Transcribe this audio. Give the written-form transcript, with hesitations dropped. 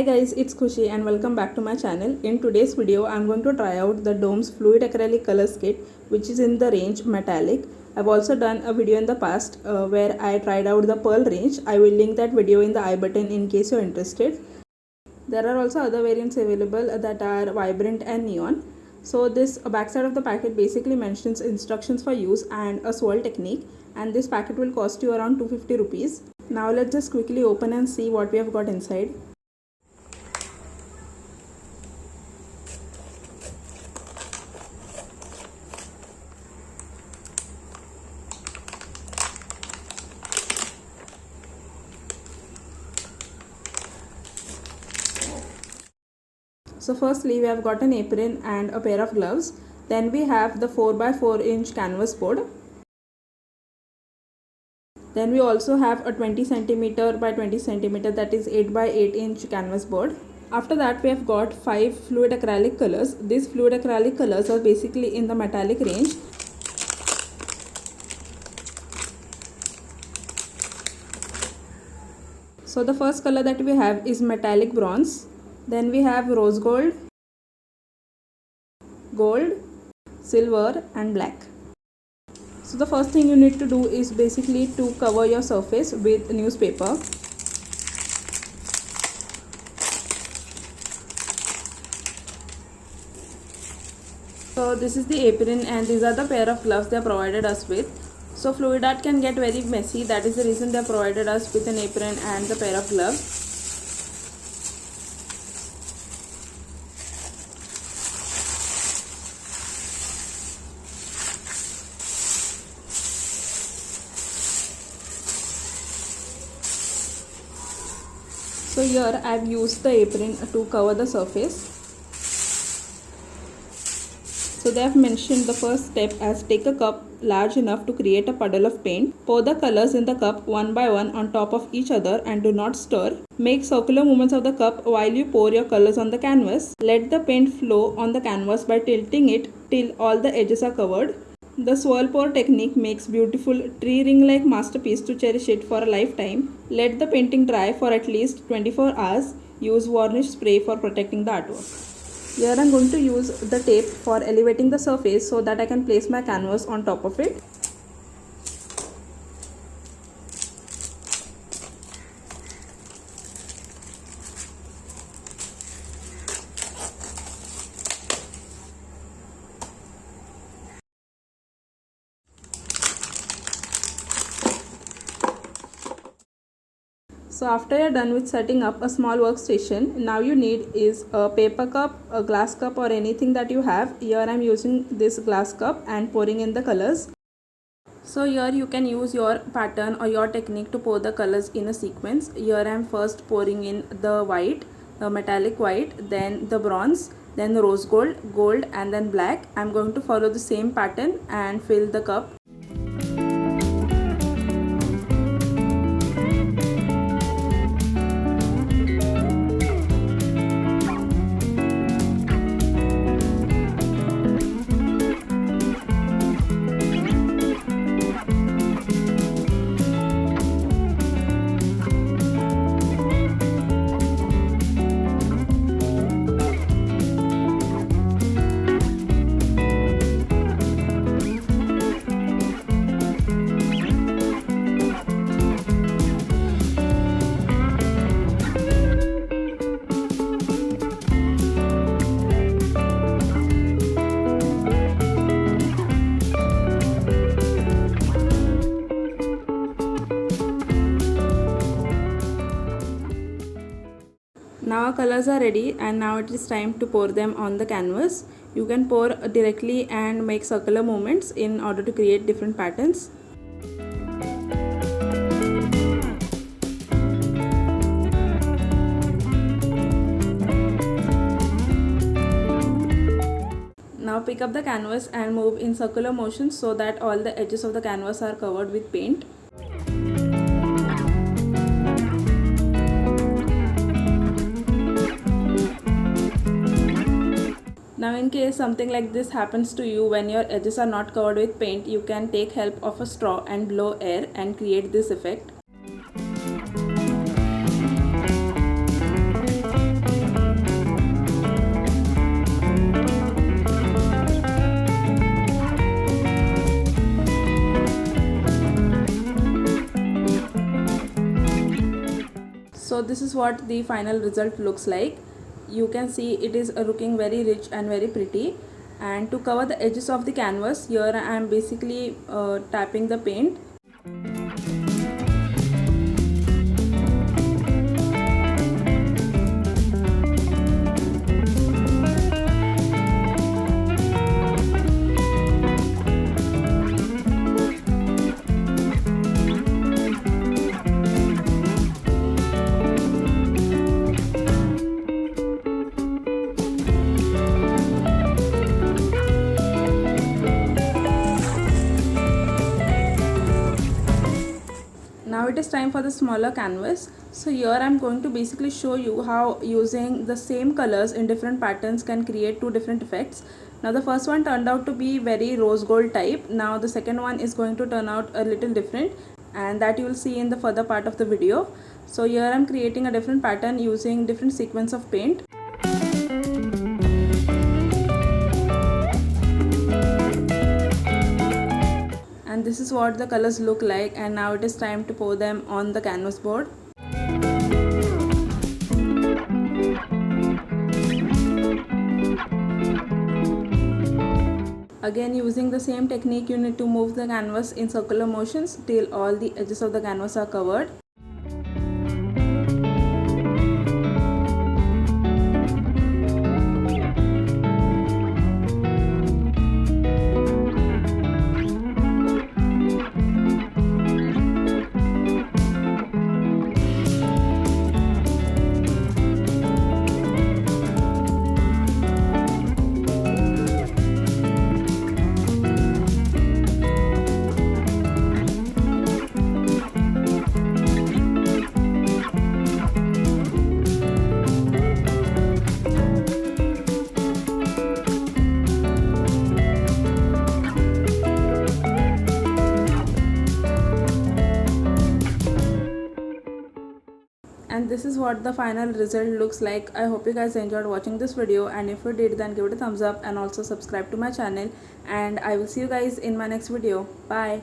Hi guys, it's Khushi and welcome back to my channel. In today's video, I'm going to try out the DOMS Fluid Acrylic Colors Kit, which is in the range Metallic. I've also done a video in the past where I tried out the Pearl range. I will link that video in the I button in case you're interested. There are also other variants available that are vibrant and neon. So this backside of the packet basically mentions instructions for use and a swirl technique, and this packet will cost you around 250 rupees. Now let's just quickly open and see what we have got inside. So firstly we have got an apron and a pair of gloves. Then we have the 4x4 inch canvas board. Then we also have a 20 centimeter by 20 centimeter, that is 8 by 8 inch canvas board. After that we have got 5 fluid acrylic colors. These fluid acrylic colors are basically in the metallic range. So the first color that we have is metallic bronze. Then we have rose gold, gold, silver and black. So the first thing you need to do is basically to cover your surface with newspaper. So this is the apron and these are the pair of gloves they have provided us with. So fluidart can get very messy, that is the reason they have provided us with an apron and the pair of gloves. So here I have used the apron to cover the surface. So they have mentioned the first step as take a cup large enough to create a puddle of paint. Pour the colors in the cup one by one on top of each other and do not stir. Make circular movements of the cup while you pour your colors on the canvas. Let the paint flow on the canvas by tilting it till all the edges are covered. The swirl pour technique makes beautiful tree ring like masterpiece to cherish it for a lifetime. Let the painting dry for at least 24 hours. Use varnish spray for protecting the artwork. Here I am going to use the tape for elevating the surface so that I can place my canvas on top of it. So after you're done with setting up a small workstation, now you need is a paper cup, a glass cup or anything that you have. Here I'm using this glass cup and pouring in the colors. So here you can use your pattern or your technique to pour the colors in a sequence. Here I'm first pouring in the white, the metallic white, then the bronze, then the rose gold, gold and then black. I'm going to follow the same pattern and fill the cup. Now our colors are ready and now it is time to pour them on the canvas. You can pour directly and make circular movements in order to create different patterns. Now pick up the canvas and move in circular motions so that all the edges of the canvas are covered with paint. Now in case something like this happens to you when your edges are not covered with paint, you can take help of a straw and blow air and create this effect. So this is what the final result looks like. You can see it is looking very rich and very pretty. And to cover the edges of the canvas, here I am basically tapping the paint. Now it is time for the smaller canvas. So here I am going to basically show you how using the same colors in different patterns can create two different effects. Now the first one turned out to be very rose gold type. Now the second one is going to turn out a little different, and that you will see in the further part of the video. So here I am creating a different pattern using different sequence of paint. And this is what the colors look like, and now it is time to pour them on the canvas board. Again, using the same technique, you need to move the canvas in circular motions till all the edges of the canvas are covered. And this is what the final result looks like. I hope you guys enjoyed watching this video, and if you did, then give it a thumbs up and also subscribe to my channel, and I will see you guys in my next video. Bye.